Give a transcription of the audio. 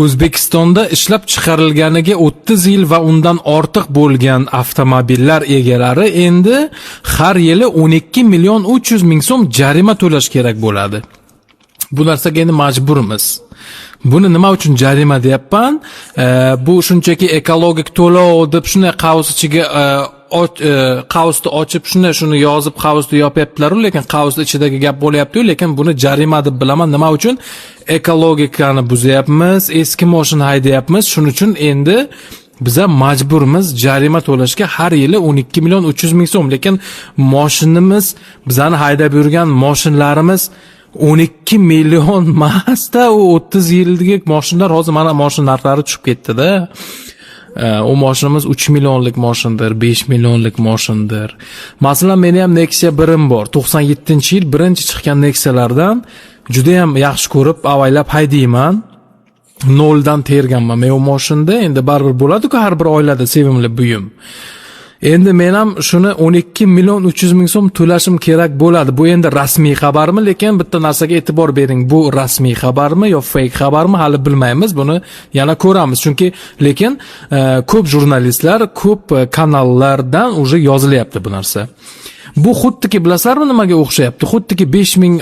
O'zbekistonda ishlab chiqarilganiga 30 yil va undan ortiq bo'lgan avtomobillar egalari endi har yili 12 million 300 ming so'm jarima to'lash kerak bo'ladi. Bu narsaga endi majburmiz. Buni nima uchun jarima deyapman? Bu shunchaki ekologik to'lov deb shunday qavs ichiga qavsni ochib shuni yozib qavsni yopyaptilar-ku, lekin qavsni ichidagi gap bo'lyapti-ku, lekin buni jarima deb bilaman. Nima uchun? Ekologikani buzyapmiz, eski mashina haydayapmiz. Shuning uchun endi biza majburmiz jarima to'lashga har yili 12 million 300 ming so'm. Lekin mashinamiz, bizani haydab yurgan mashinlarimiz 12 million emasda, u 30 yillik mashinalar hozir mana mashina narxlari tushib ketdi-da. O mashinamiz 3 millionlik mashindir, 5 millionlik mashindir. Masalan, meni ham Nexia 1im bor. 97-yil birinchi chiqqan Nexialardan juda ham yaxshi ko'rib, avaylab haydayman. Noldan terganman men o mashinada. Endi baribir bo'ladi-ku har bir oilada sevimli buyum. Endi men ham shuni 12 million 300 ming so'm to'lashim kerak bo'ladi. Bu endi rasmiy xabarmi? Lekin bitta narsaga e'tibor bering. Bu rasmiy xabarmi yo fake xabarmi? Hali bilmaymiz. Buni yana ko'ramiz. Chunki lekin ko'p jurnalistlar, ko'p kanallardan уже yozilyapti bu narsa. Bu xuddiki bilasizlarmi nimaga o'xshayapti? Xuddiki 5000